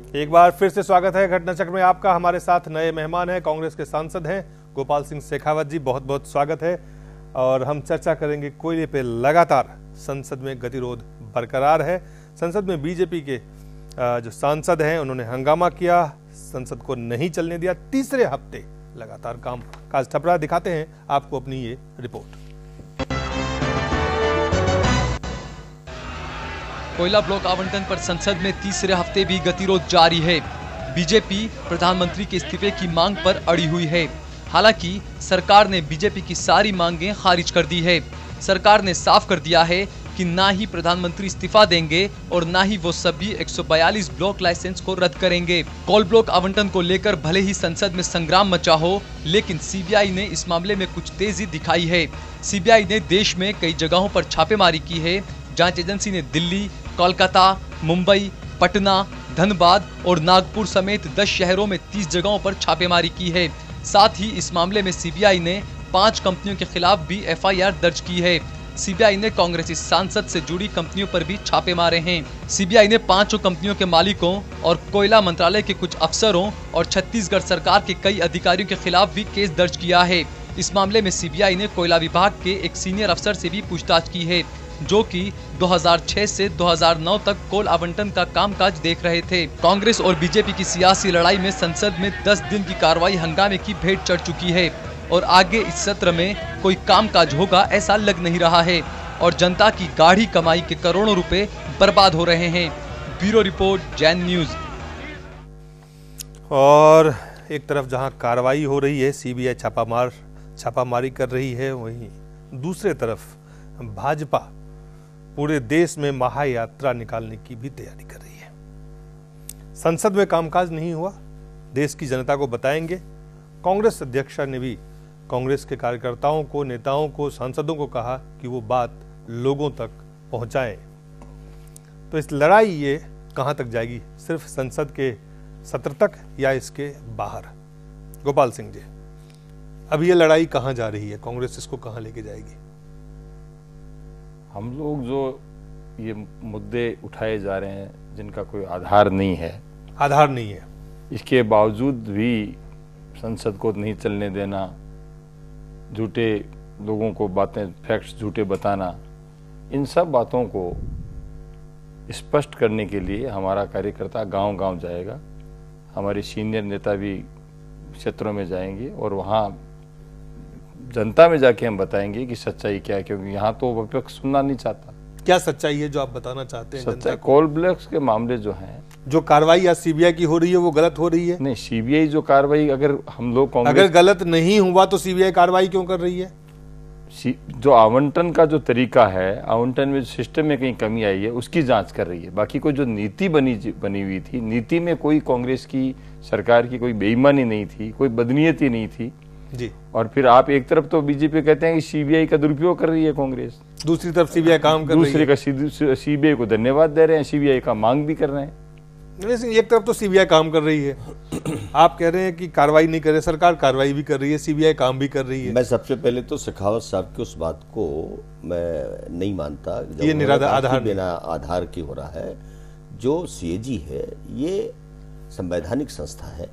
एक बार फिर से स्वागत है घटना चक्र में आपका। हमारे साथ नए मेहमान हैं, कांग्रेस के सांसद हैं गोपाल सिंह शेखावत जी, बहुत बहुत स्वागत है। और हम चर्चा करेंगे कोयले पे लगातार संसद में गतिरोध बरकरार है। संसद में बीजेपी के जो सांसद हैं उन्होंने हंगामा किया, संसद को नहीं चलने दिया। तीसरे हफ्ते लगातार काम काज ठपरा। दिखाते हैं आपको अपनी ये रिपोर्ट। कोयला ब्लॉक आवंटन पर संसद में तीसरे हफ्ते भी गतिरोध जारी है। बीजेपी प्रधानमंत्री के इस्तीफे की मांग पर अड़ी हुई है। हालांकि सरकार ने बीजेपी की सारी मांगें खारिज कर दी है। सरकार ने साफ कर दिया है कि ना ही प्रधानमंत्री इस्तीफा देंगे और ना ही वो सभी 142 ब्लॉक लाइसेंस को रद्द करेंगे। कोल ब्लॉक आवंटन को लेकर भले ही संसद में संग्राम मचा हो, लेकिन सीबीआई ने इस मामले में कुछ तेजी दिखाई है। सीबीआई ने देश में कई जगहों पर छापेमारी की है। जांच एजेंसी ने दिल्ली, कोलकाता, मुंबई, पटना, धनबाद और नागपुर समेत 10 शहरों में 30 जगहों पर छापेमारी की है। साथ ही इस मामले में सीबीआई ने 5 कंपनियों के खिलाफ भी एफआईआर दर्ज की है। सीबीआई ने कांग्रेसी सांसद से जुड़ी कंपनियों पर भी छापे मारे हैं। सीबीआई ने 5 कंपनियों के मालिकों और कोयला मंत्रालय के कुछ अफसरों और छत्तीसगढ़ सरकार के कई अधिकारियों के खिलाफ भी केस दर्ज किया है। इस मामले में सीबीआई ने कोयला विभाग के एक सीनियर अफसर से भी पूछताछ की है, जो कि 2006 से 2009 तक कोल आवंटन का कामकाज देख रहे थे। कांग्रेस और बीजेपी की सियासी लड़ाई में संसद में 10 दिन की कार्रवाई हंगामे की भेंट चढ़ चुकी है और आगे इस सत्र में कोई कामकाज होगा ऐसा लग नहीं रहा है और जनता की गाढ़ी कमाई के करोड़ों रुपए बर्बाद हो रहे हैं। Bureau report, Jain news. और एक तरफ जहां कार्रवाई हो रही है, सीबीआई छापामारी कर रही है, वहीं दूसरे तरफ भाजपा पूरे देश में महायात्रा निकालने की भी तैयारी कर रही है। संसद में कामकाज नहीं हुआ, देश की जनता को बताएंगे। कांग्रेस अध्यक्ष ने भी कांग्रेस के कार्यकर्ताओं को, नेताओं को, सांसदों को कहा कि वो बात लोगों तक पहुंचाएं। तो इस लड़ाई ये कहां तक जाएगी? सिर्फ संसद के सत्र तक या इसके बाहर? गोपाल सिंह जी, अब ये लड़ाई कहां जा रही है? कांग्रेस इसको कहां लेके जाएगी? हम लोग जो ये मुद्दे उठाए जा रहे हैं जिनका कोई आधार नहीं है, इसके बावजूद भी संसद को नहीं चलने देना, झूठे लोगों को बातें, फैक्ट्स झूठे बताना, इन सब बातों को स्पष्ट करने के लिए हमारा कार्यकर्ता गांव-गांव जाएगा। हमारे सीनियर नेता भी क्षेत्रों में जाएंगे और वहाँ जनता में जाके हम बताएंगे कि सच्चाई क्या है, क्योंकि यहाँ तो विपक्ष सुनना नहीं चाहता। क्या सच्चाई है जो आप बताना चाहते हैं? सच्चाई कोल ब्लॉक्स के मामले जो हैं, जो कार्रवाई आज सीबीआई की हो रही है वो गलत हो रही है। नहीं, सीबीआई जो कार्रवाई, अगर हम लोग अगर गलत नहीं हुआ तो सीबीआई कार्रवाई क्यों कर रही है? जो आवंटन का जो तरीका है, आवंटन में सिस्टम में कहीं कमी आई है, उसकी जांच कर रही है। बाकी कोई जो नीति बनी हुई थी, नीति में कोई कांग्रेस की सरकार की कोई बेईमानी नहीं थी, कोई बदनीयती नहीं थी जी। और फिर आप एक तरफ तो बीजेपी कहते हैं कि सीबीआई का दुरुपयोग कर रही है कांग्रेस, दूसरी तरफ सीबीआई काम कर रही है। दूसरे का सीबीआई को धन्यवाद दे रहे हैं, सीबीआई का मांग भी कर रहे हैं। एक तरफ तो सीबीआई काम कर रही है, आप कह रहे हैं कि कार्रवाई नहीं कर रहे, सरकार कार्रवाई भी कर रही है, सीबीआई काम भी कर रही है। मैं सबसे पहले तो शेखावत साहब की उस बात को मैं नहीं मानता, ये बिना आधार की हो रहा है। जो सीएजी है ये संवैधानिक संस्था है,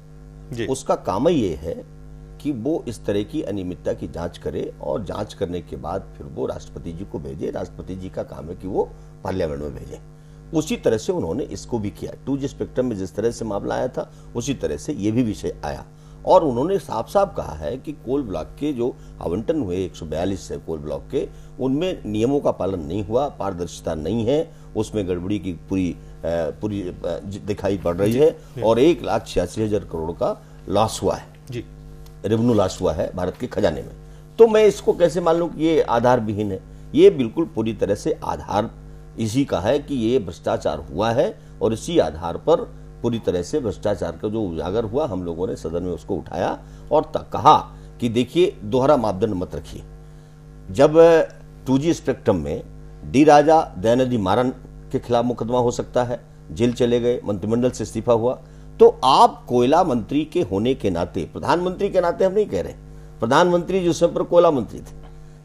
उसका काम ही ये है कि वो इस तरह की अनियमितता की जांच करे और जांच करने के बाद फिर वो राष्ट्रपति जी को भेजे। राष्ट्रपति जी का काम है कि वो पार्लियामेंट में भेजे। उसी तरह से उन्होंने इसको भी किया। 2G स्पेक्ट्रम में जिस तरह से मामला आया था, उसी तरह से ये भी विषय आया और उन्होंने साफ साफ कहा है कि कोल ब्लॉक के जो आवंटन हुए 142 से कोल ब्लॉक के, उनमें नियमों का पालन नहीं हुआ, पारदर्शिता नहीं है, उसमें गड़बड़ी की पूरी दिखाई पड़ रही है और 1,86,000 करोड़ का लॉस हुआ है जी, रेवेन्यू लॉस हुआ है भारत के खजाने में। तो मैं इसको कैसे मान लूं कि ये आधार विहीन है? ये बिल्कुल पूरी तरह से आधार इसी का है कि ये भ्रष्टाचार हुआ है और इसी आधार पर पूरी तरह से भ्रष्टाचार का जो उजागर हुआ, हम लोगों ने सदन में उसको उठाया और कहा कि देखिए दोहरा मापदंड मत रखिए। जब 2G स्पेक्ट्रम में डी राजा दयानिधि मारन के खिलाफ मुकदमा हो सकता है, जेल चले गए, मंत्रिमंडल से इस्तीफा हुआ, तो आप कोयला मंत्री के होने के नाते, प्रधानमंत्री के नाते हम नहीं कह रहे, प्रधानमंत्री जो समय पर कोयला मंत्री थे,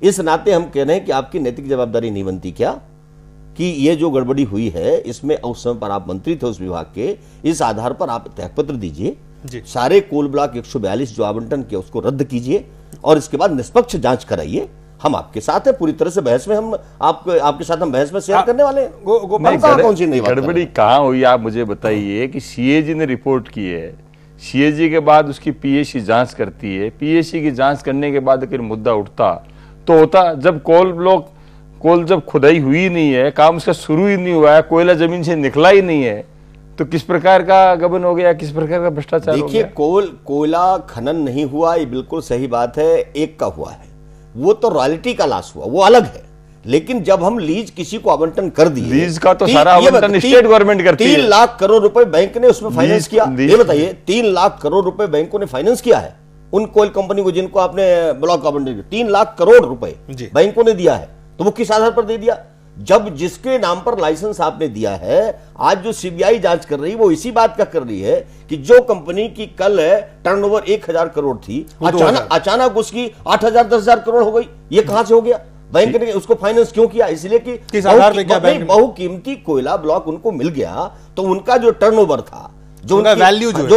इस नाते हम कह रहे हैं कि आपकी नैतिक जवाबदारी नहीं बनती क्या कि ये जो गड़बड़ी हुई है इसमें उस समय पर आप मंत्री थे उस विभाग के, इस आधार पर आप त्यागपत्र दीजिए, सारे कोल ब्लॉक 142 जो आवंटन किया उसको रद्द कीजिए और इसके बाद निष्पक्ष जांच कराइए। हम आपके साथ हैं पूरी तरह से, बहस में हम आपके साथ हम बहस में शेयर करने वाले हैं। कौन सी नहीं गड़बड़ी कहाँ हुई आप मुझे बताइए कि सीएजी ने रिपोर्ट की है, सीएजी के बाद उसकी पीएससी जांच करती है, पीएससी की जांच करने के बाद अगर मुद्दा उठता तो होता जब कोल जब खुदाई हुई नहीं है, काम उसका शुरू ही नहीं हुआ है, कोयला जमीन से निकला ही नहीं है, तो किस प्रकार का गबन हो गया, किस प्रकार का भ्रष्टाचार हो गया? देखिए कोयला खनन नहीं हुआ, ये बिल्कुल सही बात है, एक का हुआ है, वो तो रॉयल्टी का लॉस हुआ, वो अलग है। लेकिन जब हम लीज किसी को आवंटन कर दिए, लीज का तो सारा आवंटन स्टेट गवर्नमेंट करती है। 3 लाख करोड़ रुपए बैंक ने उसमें फाइनेंस किया। ये बताइए 3 लाख करोड़ रुपए बैंकों ने फाइनेंस किया है उन कोयल कंपनी को जिनको आपने ब्लॉक आवंटन किया। 3 लाख करोड़ रुपए बैंकों ने दिया है, तो वो किस आधार पर दे दिया? जब जिसके नाम पर लाइसेंस आपने दिया है, आज जो सीबीआई जांच कर रही है वो इसी बात का कर रही है कि जो कंपनी की कल टर्नओवर 1000 करोड़ थी, अचानक उसकी 8000 10,000 करोड़ हो गई। ये कहां से हो गया? बैंक ने उसको फाइनेंस क्यों किया? इसलिए कि बहुकीमती कोयला ब्लॉक उनको मिल गया, तो उनका जो टर्नओवर था, जो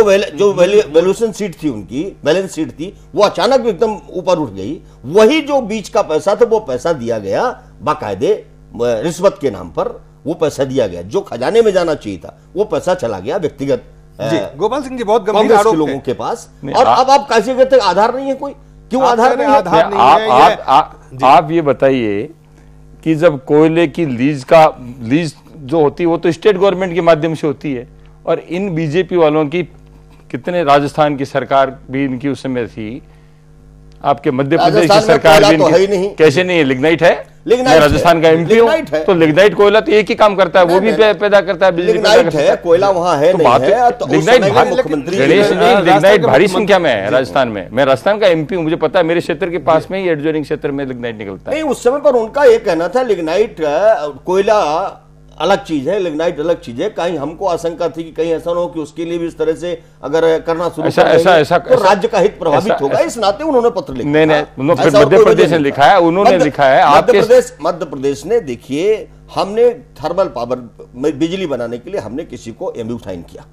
वैल्यूएशन शीट थी, उनकी बैलेंस शीट थी, वो अचानक एकदम ऊपर उठ गई। वही जो बीच का पैसा था वो पैसा दिया गया बाकायदे रिश्वत के नाम पर, वो पैसा दिया गया। जो खजाने में जाना चाहिए था वो पैसा चला गया व्यक्तिगत गोपाल सिंह जी बहुत गंभीर आरोप के लोगों के पास। और अब आप कैसे कहते हैं आधार नहीं है? कोई क्यों आधार नहीं है? आप ये बताइए कि जब कोयले की लीज जो होती है वो तो स्टेट गवर्नमेंट के माध्यम से होती है, और इन बीजेपी वालों की कितने, राजस्थान की सरकार भी इनकी उस समय थी, आपके मध्य प्रदेश की सरकार भी इनकी, कैसे नहीं है? लिग्नाइट है, मैं राजस्थान का एमपी हूं, तो लिग्नाइट कोयला तो एक ही काम करता है, वो भी पैदा करता है, बिजली पैदा करता है। कोयला वहां है तो नहीं है, तो लिग्नाइट भारी संख्या में है राजस्थान में। मैं राजस्थान का एमपी हूं, मुझे पता है, मेरे क्षेत्र के पास में ही एडजॉइनिंग क्षेत्र में लिग्नाइट निकलता है। नहीं, उस समय पर उनका ये कहना था लिग्नाइट कोयला अलग चीज है, लिग्नाइट अलग चीज है। कहीं हमको आशंका थी कि कहीं ऐसा ना हो कि उसके लिए भी इस तरह से अगर करना शुरू तो राज्य का हित प्रभावित होगा, इस नाते उन्होंने पत्र लिखा। नहीं, मध्य प्रदेश ने लिखा है, उन्होंने लिखा है। मध्य प्रदेश ने, देखिए, हमने थर्मल पावर बिजली बनाने के लिए हमने किसी को एमयू साइन किया।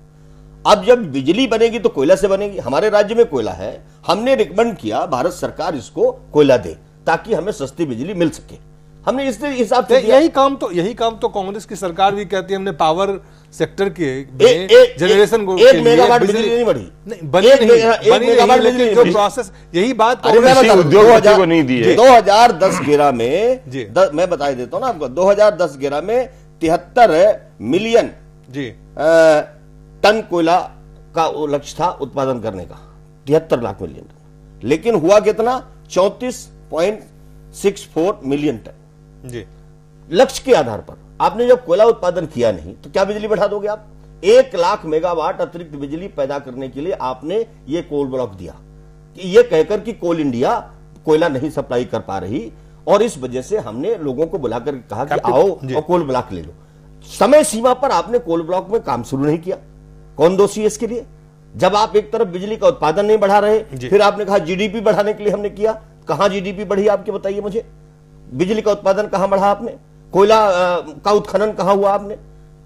अब जब बिजली बनेगी तो कोयला से बनेगी। हमारे राज्य में कोयला है, हमने रिकमेंड किया भारत सरकार इसको कोयला दे ताकि हमें सस्ती बिजली मिल सके। हमने इस हिसाब से यही काम तो कांग्रेस की सरकार भी कहती है, हमने पावर सेक्टर के जनरेशन को 1 मेगावाट बिजली नहीं बढ़ी, जो प्रोसेस, यही बात उद्योगपति को नहीं दी है। 2010-11 में मैं बता देता हूं ना आपको, 2010-11 में 73 मिलियन टन कोयला का लक्ष्य था उत्पादन करने का, 73 लाख मिलियन टन। लेकिन हुआ कितना? 34.64 मिलियन टन लक्ष्य के आधार पर। आपने जब कोयला उत्पादन किया नहीं तो क्या बिजली बढ़ा दोगे आप? 1 लाख मेगावाट अतिरिक्त बिजली पैदा करने के लिए आपने ये कोल ब्लॉक दिया, कि ये कहकर कि कोल इंडिया कोयला नहीं सप्लाई कर पा रही, और इस वजह से हमने लोगों को बुलाकर कहा कि आओ और कोल ब्लॉक ले लो। समय सीमा पर आपने कोल ब्लॉक में काम शुरू नहीं किया। कौन दोषी है इसके लिए? जब आप एक तरफ बिजली का उत्पादन नहीं बढ़ा रहे, फिर आपने कहा जीडीपी बढ़ाने के लिए हमने किया। कहां जीडीपी बढ़ी आपके, बताइए मुझे। बिजली का उत्पादन कहां बढ़ा आपने? कोयला का उत्खनन कहां हुआ आपने?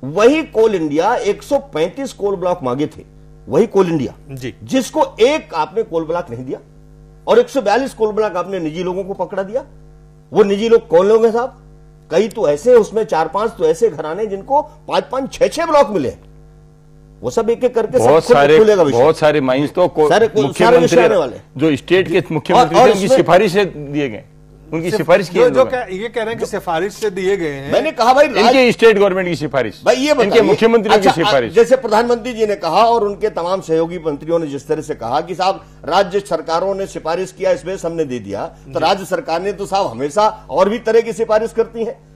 वही कोल इंडिया 135 कोल ब्लॉक मांगे थे, वही कोल इंडिया जिसको एक आपने कोल ब्लॉक नहीं दिया, और 142 कोल ब्लॉक आपने निजी लोगों को पकड़ा दिया। वो निजी लोग कौन लोग हैं साहब? कई तो ऐसे, उसमें 4-5 तो ऐसे घराने जिनको 5-5, 6-6 ब्लॉक मिले। वो सब एक एक करके बहुत सारे माइंस तो मुख्यमंत्री वाले जो स्टेट के मुख्यमंत्री थे उनकी सिफारिश से दिए गए, उनकी सिफारिश की। जो ये कह रहे हैं कि सिफारिश से दिए गए हैं। मैंने कहा भाई इनके स्टेट गवर्नमेंट की सिफारिश, भाई ये इनके मुख्यमंत्री की सिफारिश। जैसे प्रधानमंत्री जी ने कहा और उनके तमाम सहयोगी मंत्रियों ने जिस तरह से कहा कि साहब राज्य सरकारों ने सिफारिश किया, इस वजह से हमने दे दिया, तो राज्य सरकार ने तो साहब हमेशा और भी तरह की सिफारिश करती है।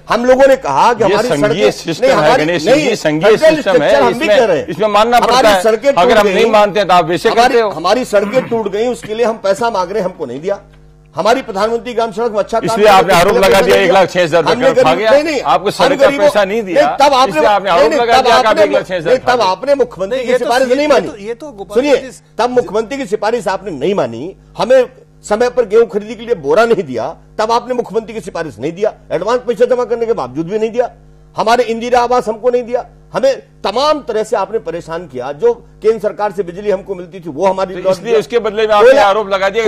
हम लोगों ने कहा कि हमारी संघीय सिस्टम है, गणेश जी, संघीय सिस्टम है, इसमें मानना पड़ता है। अगर हम नहीं मानते हैं तो आप वैसे करते हो। हमारी सड़कें टूट गई, उसके लिए हम पैसा मांग रहे, हमको नहीं दिया। हमारी प्रधानमंत्री ग्राम सड़क में अच्छा काम, इसलिए आपने आरोप लगा दिया 1,06,000 आपको सड़क का पैसा नहीं दिया, तब आपने आरोप लगा दिया, तब आपने मुख्यमंत्री की सिफारिश नहीं मानी। ये तो सुनिए, तब मुख्यमंत्री की सिफारिश आपने नहीं मानी, हमें समय पर गेहूं खरीदी के लिए बोरा नहीं दिया, तब आपने मुख्यमंत्री की सिफारिश नहीं दिया, एडवांस पैसे जमा करने के बावजूद भी नहीं दिया, हमारे इंदिरा आवास हमको नहीं दिया, हमें तमाम तरह से आपने परेशान किया। जो केंद्र सरकार से बिजली हमको मिलती थी वो हमारी, तो इसलिए उसके बदले में आपने आरोप लगा दिया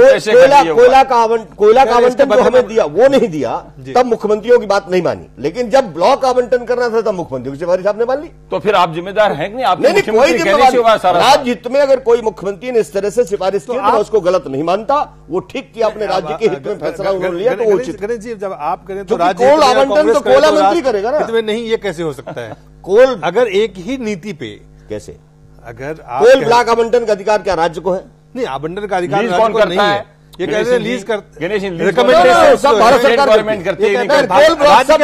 कोयला का आवंटन जो हमें दिया वो नहीं दिया, तब मुख्यमंत्रियों की बात नहीं मानी। लेकिन जब ब्लॉक आवंटन करना था तब मुख्यमंत्रियों की सिफारिश आपने मान ली। तो फिर आप जिम्मेदार हैं कि नहीं? आप कोई जिम्मेदार, राज्य हित में अगर कोई मुख्यमंत्री ने इस तरह से सिफारिश की तो उसको गलत नहीं मानता, वो ठीक किया, अपने राज्य के हित में फैसला उन्होंने लिया तो वो उचित। जब आप करें तो राज्य कोल आवंटन तो कोयला मंत्री करेगा ना, नहीं ये कैसे हो सकता है? कोल अगर एक ही नीति पे कैसे, अगर कोल ब्लॉक आवंटन का अधिकार क्या राज्य को है? नहीं, आवंटन का अधिकार राज्य को नहीं है। ये कह रहे हैं लीज कर, रिकमेंडेशन सब भारत सरकार गवर्नमेंट करती है, राज्य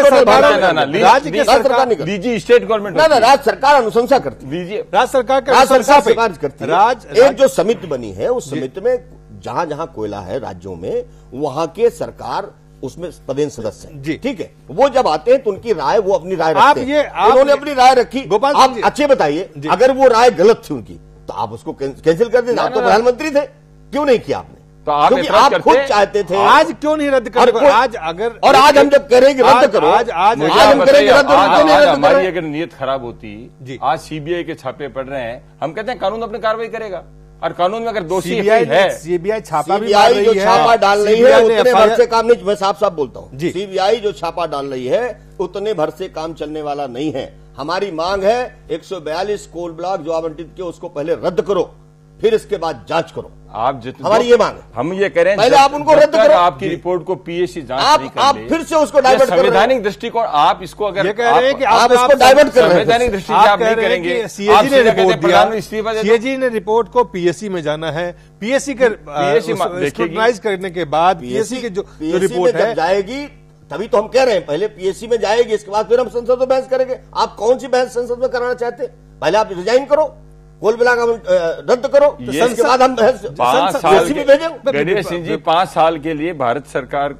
के सरकार लीजिए, स्टेट गवर्नमेंट ना, राज्य सरकार अनुशंसा करती है, लीजिए, राज्य सरकार सिफारिश करती है। एक जो समिति बनी है उस समिति में जहां जहां कोयला है राज्यों में, वहां के सरकार उसमें पदेन सदस्य हैं, ठीक है। वो जब आते हैं तो उनकी राय, वो अपनी राय रखते हैं। उन्होंने अपनी राय रखी, गोपाल आप अच्छे बताइए, अगर वो राय गलत थी उनकी तो आप उसको कैंसिल कर दें। आप तो प्रधानमंत्री थे, क्यों नहीं किया आपने? तो आप खुद चाहते थे। आज क्यों नहीं रद्द कर? आज अगर, और आज हम जब करेंगे रद्द करो, आज हम करेंगे रद्द, हमारी अगर नीयत खराब होती, आज सीबीआई के छापे पड़ रहे हैं, हम कहते हैं कानून अपनी कार्रवाई करेगा, और कानून में अगर दोषी है, सीबीआई छापा भी जो छापा डाल रही है उतने भर से काम नहीं, मैं साफ साफ बोलता हूँ, सीबीआई जो छापा डाल रही है उतने भर से काम चलने वाला नहीं है। हमारी मांग है 142 कोल ब्लॉक जो आवंटित किए उसको पहले रद्द करो, फिर इसके बाद जांच करो। आप जितने, हमारी ये मांग है, हम ये कह रहे हैं पहले आप उनको रद्द करो। आपकी रिपोर्ट को पीएससी जांच नहीं कर आप फिर से उसको डाइवर्ट कर रहे हैं। संवैधानिक दृष्टिकोण आप इसको अगर ये कह रहे हैं कि आप इसको डाइवर्ट कर रहे हैं, संवैधानिक दृष्टि से आप नहीं करेंगे। सीएजी ने रिपोर्ट दिया, सीएजी ने रिपोर्ट को पीएससी में जाना है, पीएससी के स्क्रूटनाइज करने के बाद पीएससी की जो रिपोर्ट है जाएगी, तभी तो हम कह रहे हैं पहले पीएससी में जाएगी, इसके बाद फिर हम संसद में बहस करेंगे। आप कौन सी बहस संसद में कराना चाहते हैं? पहले आप रिजाइन करो, कोल ब्लॉक रद्द करो, तो इसके बाद हम गणेश सिंह जी 5 साल के लिए भारत सरकार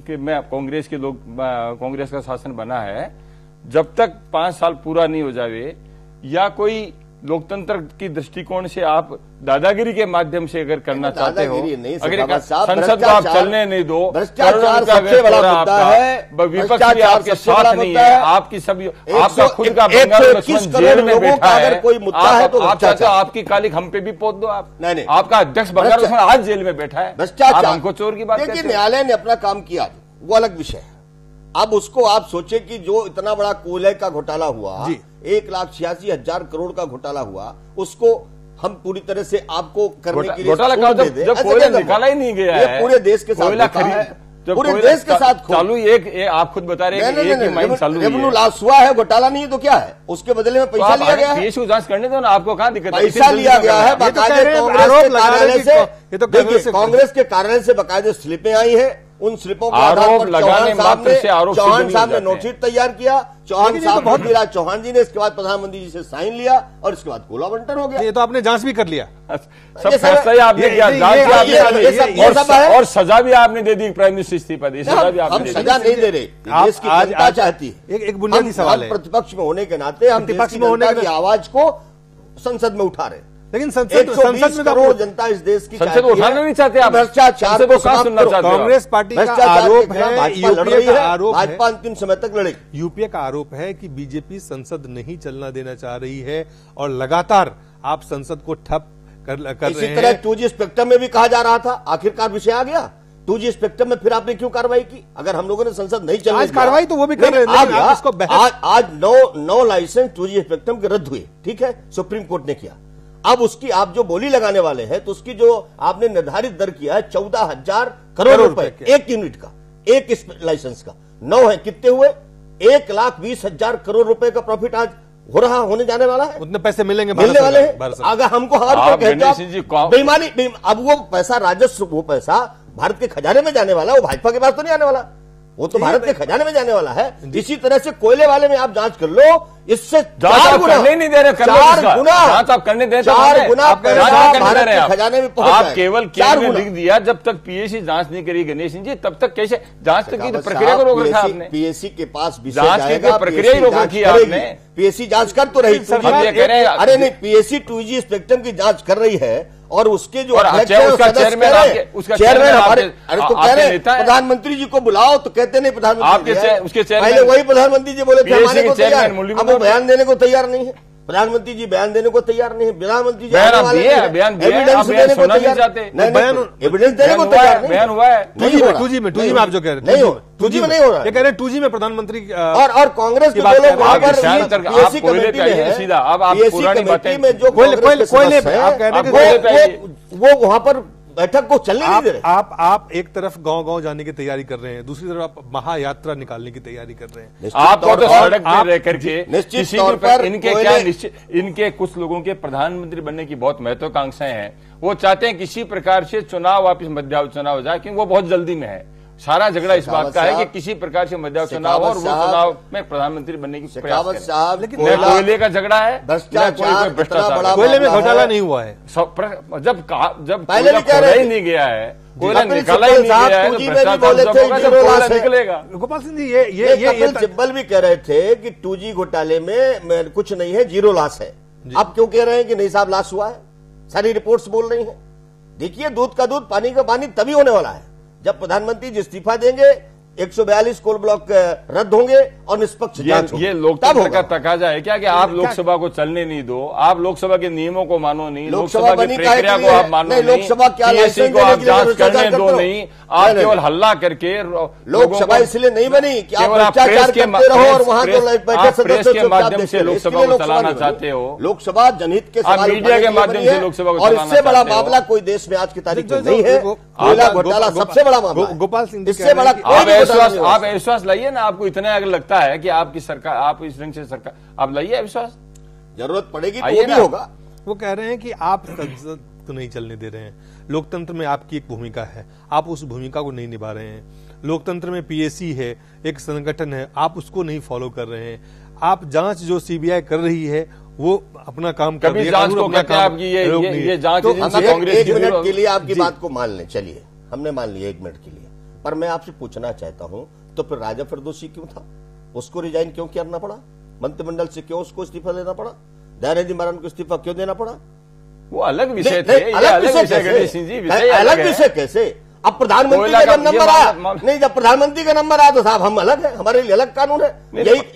के में कांग्रेस के लोग, कांग्रेस का शासन बना है, जब तक 5 साल पूरा नहीं हो जावे, या कोई लोकतंत्र की दृष्टिकोण से आप दादागिरी के माध्यम से अगर करना चाहते हो, अगर संसद को आप चलने नहीं दो, भ्रष्टाचार सबसे बड़ा मुद्दा है, विपक्ष भी आपके साथ नहीं है, आपकी सभी, आपका खुद का बंगाल दुश्मन जेल में बैठा है, कोई मुद्दा है तो आप चाहते हो आपकी कालिक हम पे भी पोत दो आप। नहीं, आपका अध्यक्ष बंगाल दुश्मन आज जेल में बैठा है, भ्रष्टाचार, हमको चोर की बात देखिए, न्यायालय ने अपना काम किया, वो अलग विषय है। अब उसको आप सोचे कि जो इतना बड़ा कोयले का घोटाला हुआ, 1,86,000 करोड़ का घोटाला हुआ, उसको हम पूरी तरह से आपको करने के लिए घोटाला जब कोयला निकाला ही नहीं गया है, पूरे देश के साथ पूरे देश के साथ चालू, एक आप खुद बता रहे हैं रेवेन्यू लॉस हुआ है, घोटाला नहीं है तो क्या है? उसके बदले में पैसा लिया गया है, पीएससी जांच करने दो ना, आपको कहाँ दिक्कत है? पैसा लिया गया है बाकायदे कांग्रेस के कार्यालय से बाकायदे स्लिपें आई है, उन स्लिपों का आरोप लगाने मात्र से आरोप चौहान साहब ने नोटिस तैयार किया, चौहान साहब बहुत मिला, चौहान जी ने इसके बाद प्रधानमंत्री जी से साइन लिया और इसके बाद कोल आवंटन हो गया। ये तो आपने जांच भी कर लिया, सब फैसला ही आपने किया, और सजा भी आपने दे दी, प्राइम मिनिस्टर इस्तीफा दी, सजा भी आपने, सजा नहीं दे रहे, देश की जनता चाहती है। एक बुनियादी सवाल है, प्रतिपक्ष में होने के नाते हम विपक्ष में होने की आवाज को संसद में उठा रहे, लेकिन संसद में करोड़ जनता इस देश की संसद उठाना नहीं चाहते आप, भ्रष्टाचार को सुनना चाहते हो। कांग्रेस पार्टी का आरोप है, यूपीए का आरोप है, भाजपा अंतिम समय तक लड़ेगी। यूपीए का आरोप है कि बीजेपी संसद नहीं चलना देना चाह रही है और लगातार आप संसद को ठप कर रहे हैं। इसी तरह 2G स्पेक्ट्रम में भी कहा जा रहा था, आखिरकार विषय आ गया 2G स्पेक्ट्रम में, फिर आपने क्यों कार्रवाई की? अगर हम लोगों ने संसद नहीं चलने दिया, कार्रवाई तो वो भी कर रहे हैं, आज 9 लाइसेंस 2G स्पेक्ट्रम के रद्द हुए, ठीक है, सुप्रीम कोर्ट ने किया। अब उसकी आप जो बोली लगाने वाले हैं तो उसकी जो आपने निर्धारित दर किया है 14,000 करोड़ रुपए एक यूनिट का, एक लाइसेंस का, 9 है, कितने हुए? 1,20,000 करोड़ रुपए का प्रॉफिट आज होने जाने वाला है, उतने पैसे मिलने वाले हैं। अगर हमको हर बेईमानी, अब वो पैसा राजस्व, वो पैसा भारत के खजाने में जाने वाला है, वो भाजपा के पास तो नहीं आने वाला, वो तो भारत के खजाने में जाने वाला है। इसी तरह से कोयले वाले में आप जांच कर लो, इससे 4 गुना नहीं दे रहे, 4 गुना जांच आप करने दें, 4 गुना भारत के खजाने में पहुंच, आप केवल लिख दिया। जब तक पीएससी जांच नहीं करी गणेश सिंह जी, तब तक कैसे जांच तक की प्रक्रिया को रोक रखा आपने? पीएससी के पास जांच की प्रक्रिया ही रोक रखी है आपने। पीएससी जांच कर तो रही, अरे नहीं, पीएससी 2G स्पेक्ट्रम की जांच कर रही है और उसके जो चेयरमैन हमारे तो कह रहे हैं प्रधानमंत्री जी को बुलाओ, तो कहते नहीं प्रधानमंत्री उसके पहले वही प्रधानमंत्री जी बोले थे हमारे को तैयार, अब वो बयान देने को तैयार नहीं है। प्रधानमंत्री जी बयान देने को तैयार नहीं है, प्रधानमंत्री जी बयान एविडेंस देने को तैयार एविडेंस देने को तैयार नहीं। बयान हुआ है 2G में आप जो कह रहे हैं नहीं हो, 2G में नहीं हो रहा है। ये कह रहे हैं 2G में प्रधानमंत्री और कांग्रेस के लोग वहां पर पीएससी कमेटी में है, सीधा अब आप पीएससी कमेटी में जो वो वहां पर बैठक को चलने नहीं दे रहे। आप एक तरफ गांव-गांव जाने की तैयारी कर रहे हैं, दूसरी तरफ आप महायात्रा निकालने की तैयारी कर रहे हैं। आपको तो सड़क पर रह करके निश्चित तौर पर इनके कुछ लोगों के प्रधानमंत्री बनने की बहुत महत्वाकांक्षाएं हैं। वो चाहते हैं किसी प्रकार से चुनाव वापिस मध्यावधि चुनाव हो जाए, क्योंकि वो बहुत जल्दी में है। सारा झगड़ा इस बात का है कि किसी प्रकार से मध्यावधि चुनाव और वो चुनाव में प्रधानमंत्री बनने की प्रयास करें। लेकिन कोयले का झगड़ा है, भ्रष्टाचार, कोयले में घोटाला नहीं हुआ है। जब पहले भी कह रहे ही नहीं गया है, कोयला निकाला ही नहीं गया है, तो निकलेगा। गोपाल सिंह जी ये सिब्बल भी कह रहे थे कि 2G घोटाले में कुछ नहीं है, जीरो लॉस है। अब क्यों कह रहे हैं कि नहीं साहब लॉस हुआ है? सारी रिपोर्ट्स बोल रही हैं। देखिए, दूध का दूध पानी का पानी तभी होने वाला है जब प्रधानमंत्री जी इस्तीफा देंगे, 142 कोल ब्लॉक रद्द होंगे और निष्पक्ष जांच होगी। ये लोकतंत्र का तकाजा है क्या कि आप लोकसभा को चलने नहीं दो, आप लोकसभा के नियमों को मानो नहीं, लोकसभा की प्रक्रिया को आप मानो नहीं, लोकसभा क्या पीएससी को आप जांच करने दो नहीं, आप केवल हल्ला करके लोकसभा इसलिए नहीं बनी कि आप भ्रष्टाचार करते रहो और वहां जो बैठे सदस्य के माध्यम से लोकसभा को चलाना चाहते हो। लोकसभा जनहित के सवाल मीडिया के माध्यम से लोकसभा को और इससे बड़ा मामला कोई देश में आज की तारीख में नहीं है। कोयला घोटाला सबसे बड़ा मामला। गोपाल सिंह इससे बड़ा आप विश्वास लाइए ना। आपको इतना अगर लगता है कि आपकी सरकार, आप इस रंग से सरकार, आप लाइए विश्वास, जरूरत पड़ेगी तो भी होगा। वो कह रहे हैं कि आप संसद को नहीं चलने दे रहे हैं, लोकतंत्र में आपकी एक भूमिका है, आप उस भूमिका को नहीं निभा रहे हैं। लोकतंत्र में पीएससी है, एक संगठन है, आप उसको नहीं फॉलो कर रहे हैं। आप जांच जो सीबीआई कर रही है वो अपना काम कर रही है। जांच को कहते हैं आपकी ये जांच कांग्रेस। एक मिनट के लिए आपकी बात को मान लें, चलिए हमने मान लिया 1 मिनट के लिए, पर मैं आपसे पूछना चाहता हूं, तो फिर राजा फिरदौसी क्यों था? उसको रिजाइन क्यों करना पड़ा? मंत्रिमंडल से क्यों उसको इस्तीफा देना पड़ा? दयानिधि मारन को इस्तीफा क्यों देना पड़ा? वो अलग विषय थे। अलग विषय कैसे? अब प्रधानमंत्री का जब नंबर आया, नहीं, जब प्रधानमंत्री का नंबर आया तो साहब हम अलग है, हमारे लिए अलग कानून है।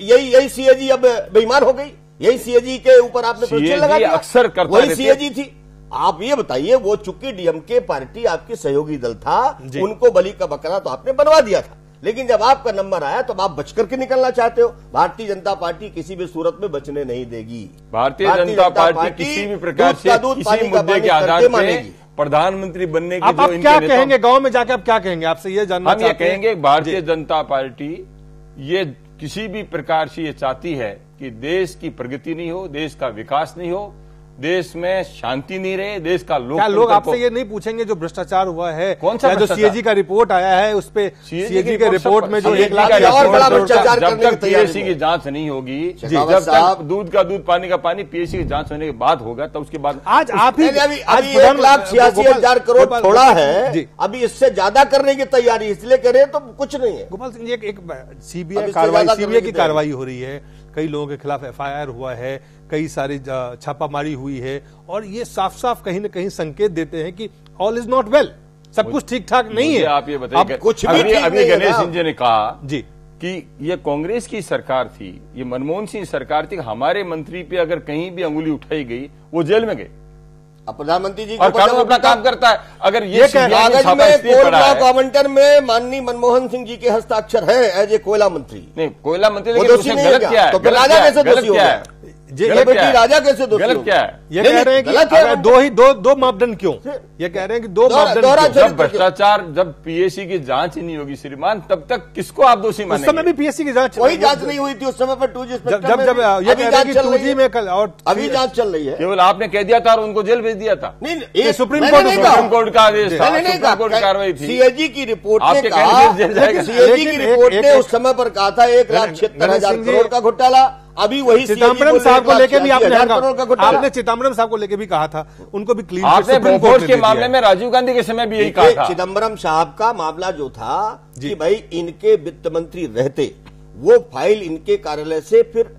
यही सीएजी अब बेईमान हो गई, यही सीएजी के ऊपर आपने प्रश्न लगा दिया। अक्सर करता वही सीएजी थी। आप ये बताइए, वो चूंकि डीएमके पार्टी आपकी सहयोगी दल था, उनको बलि का बकरा तो आपने बनवा दिया था, लेकिन जब आपका नंबर आया तो आप बच करके निकलना चाहते हो। भारतीय जनता पार्टी किसी भी सूरत में बचने नहीं देगी। भारतीय जनता पार्टी किसी भी प्रकार से किसी मुद्दे के आधार पर प्रधानमंत्री बनने की आप क्या कहेंगे? गांव में जाकर आप क्या कहेंगे? आपसे ये जानना हम ये कहेंगे, भारतीय जनता पार्टी ये किसी भी प्रकार से ये चाहती है कि देश की प्रगति नहीं हो, देश का विकास नहीं हो, देश में शांति नहीं रहे, देश का लोग। क्या लोग आपसे ये नहीं पूछेंगे जो भ्रष्टाचार हुआ है? कौन सा जो सीएजी का रिपोर्ट आया है उस पे, सीएजी के रिपोर्ट में जो 1 लाख जब तक पीएससी की जांच नहीं होगी, जब तक दूध का दूध पानी का पानी पीएससी की जांच होने के बाद होगा, तब उसके बाद आज आप ही अभी 1,86,000 करोड़ थोड़ा है, अभी इससे ज्यादा करने की तैयारी इसलिए करें तो कुछ नहीं है। गोपाल सिंह जी, एक सीबीआई की कार्रवाई हो रही है, कई लोगों के खिलाफ एफआईआर हुआ है, कई सारी छापामारी हुई है, और ये साफ साफ कहीं न कहीं संकेत देते हैं कि ऑल इज नॉट वेल, सब कुछ ठीक ठाक नहीं है। आप ये बताइए, कुछ भी अभी गणेश सिंह जी ने कहा जी कि ये कांग्रेस की सरकार थी, ये मनमोहन सिंह सरकार थी, हमारे मंत्री पे अगर कहीं भी अंगुली उठाई गई वो जेल में गए। अब प्रधानमंत्री जी और कानून अपना काम करता है। अगर ये कागज में कोल ब्लॉक आवंटन में माननीय मनमोहन सिंह जी के हस्ताक्षर है एज ए कोयला मंत्री, नहीं कोयला मंत्री, लेकिन उसने गलत किया है। तो राजा कैसे दोषी हो गया? राजा कैसे दोषी? गलत क्या है? ये कह रहे हैं कि दो मापदंड क्यों? ये कह रहे हैं कि दो मापदंड। जब भ्रष्टाचार, जब पीएससी की जांच ही नहीं होगी श्रीमान, तब तक किसको आप दोषी मानेंगे? उस समय भी पीएससी की जांच, कोई जांच नहीं हुई थी उस समय पर 2G जब ये कह रहे हैं कि 2G में कल, और अभी जांच चल रही है। केवल आपने कह दिया था और उनको जेल भेज दिया था। नहीं, सुप्रीम कोर्ट का आदेश था, सुप्रीम कोर्ट की कार्रवाई थी। सीएजी की रिपोर्ट ने कहा, सीएजी की रिपोर्ट ने उस समय पर कहा था 1,76,000 करोड़ का घोटाला। अभी वही चिदम्बरम साहब को लेके भी आपने चिदम्बरम साहब को लेके भी कहा था, उनको भी क्लीन आपने बोफोर्स के मामले में राजीव गांधी के समय भी यही कहा था। चिदम्बरम साहब का मामला जो था कि भाई इनके वित्त मंत्री रहते, वो फाइल इनके कार्यालय से फिर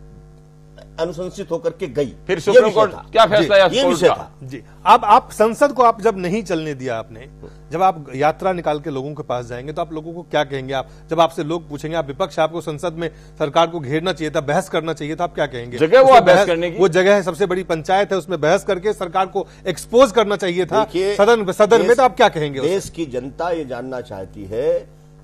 अनुशंसित होकर के गई। फिर सुप्रीम कोर्ट क्या फैसला है? ये विषय था जी। आप संसद को आप जब नहीं चलने दिया आपने, जब आप यात्रा निकाल के लोगों के पास जाएंगे तो आप लोगों को क्या कहेंगे? आप जब आपसे लोग पूछेंगे, आप विपक्ष, आपको संसद में सरकार को घेरना चाहिए था, बहस करना चाहिए था, आप क्या कहेंगे? जगह वो बहस करने की, वो जगह है, सबसे बड़ी पंचायत है, उसमें बहस करके सरकार को एक्सपोज करना चाहिए था सदन में, तो आप क्या कहेंगे? देश की जनता ये जानना चाहती है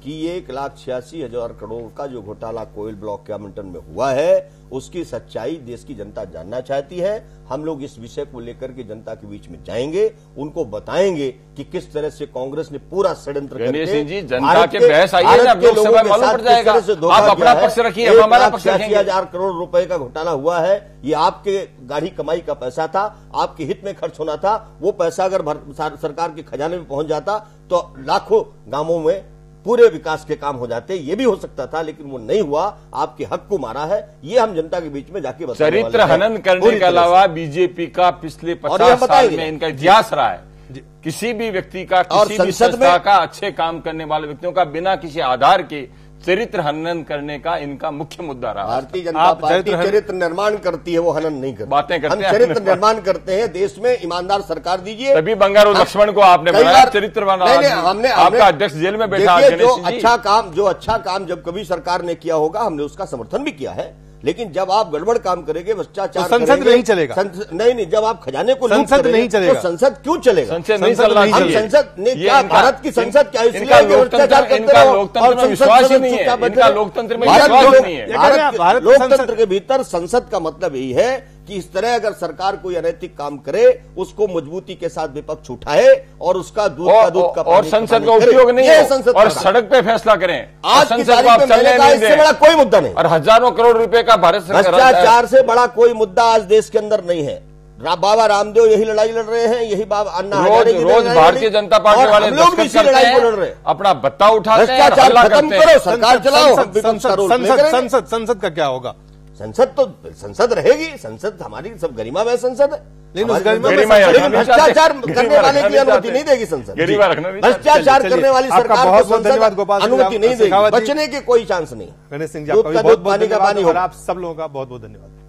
कि 1,86,000 करोड़ का जो घोटाला कोयल ब्लॉक के आवंटन में हुआ है, उसकी सच्चाई देश की जनता जानना चाहती है। हम लोग इस विषय को लेकर के जनता के बीच में जाएंगे, उनको बताएंगे कि किस तरह से कांग्रेस ने पूरा षड्यंत्र करके जी, जनता के बहस आई है ना, लोकसभा मालूम पड़ जाएगा। आप अपना पक्ष रखिए, हम हमारा पक्ष रखेंगे। 86,000 करोड़ रुपए का घोटाला हुआ है, ये आपके गाढ़ी कमाई का पैसा था, आपके हित में खर्च होना था। वो पैसा अगर सरकार के खजाने में पहुंच जाता तो लाखों गांवों में पूरे विकास के काम हो जाते। ये भी हो सकता था, लेकिन वो नहीं हुआ। आपके हक को मारा है, ये हम जनता के बीच में जाके बताने वाले हैं। चरित्र हनन करने के अलावा बीजेपी का पिछले 50 साल में इनका इतिहास रहा है। किसी भी व्यक्ति का, किसी भी संस्था का, अच्छे काम करने वाले व्यक्तियों का बिना किसी आधार के चरित्र हनन करने का इनका मुख्य मुद्दा रहा। भारतीय जनता पार्टी चरित्र निर्माण करती है, वो हनन नहीं करती। बातें करते हैं, हम चरित्र निर्माण करते हैं। देश में ईमानदार सरकार दीजिए। तभी बंगारू लक्ष्मण को आपने बनाया चरित्रवान। हमने आपका अध्यक्ष जेल में बैठा। जो अच्छा काम जब कभी सरकार ने किया होगा, हमने उसका समर्थन भी किया है। लेकिन जब आप गड़बड़ काम करेंगे, भ्रष्टाचार, तो संसद नहीं चलेगा। नहीं, जब आप खजाने को संसद नहीं चलेगा, तो संसद क्यों चलेगा? संसद नहीं चलना चाहिए। संसद ने क्या, भारत की संसद क्या इसलिए भ्रष्टाचार करते रहो? और लोकतंत्र में विश्वास नहीं है। भारत लोकतंत्र के भीतर संसद का मतलब यही है कि इस तरह अगर सरकार कोई अनैतिक काम करे, उसको मजबूती के साथ विपक्ष उठाए और उसका दूध का पानी, और संसद का उपयोग नहीं है, और सड़क पे फैसला करें। आज संसद को आप चलने नहीं दें। इससे बड़ा कोई मुद्दा नहीं, और हजारों करोड़ रुपए का भारत सरकार, भ्रष्टाचार से बड़ा कोई मुद्दा आज देश के अंदर नहीं है। बाबा रामदेव यही लड़ाई लड़ रहे हैं, यही बाबा अन्ना रोज भारतीय जनता पार्टी वाले लोग भी इसी लड़ाई को लड़ रहे हैं। अपना बत्ता उठाते हैं, भ्रष्टाचार खत्म करो, सरकार चलाओ। संसद का क्या होगा? संसद रहेगी। संसद हमारी सब गरिमा में संसद है, लेकिन उस भ्रष्टाचार करने वाले की अनुमति नहीं देगी संसद। भ्रष्टाचार करने वाली सरकार को संसद अनुमति नहीं देगी, बचने के कोई चांस नहीं। गणेश सिंह जी, आपका बहुत बहुत धन्यवाद और आप सब लोगों का बहुत बहुत धन्यवाद।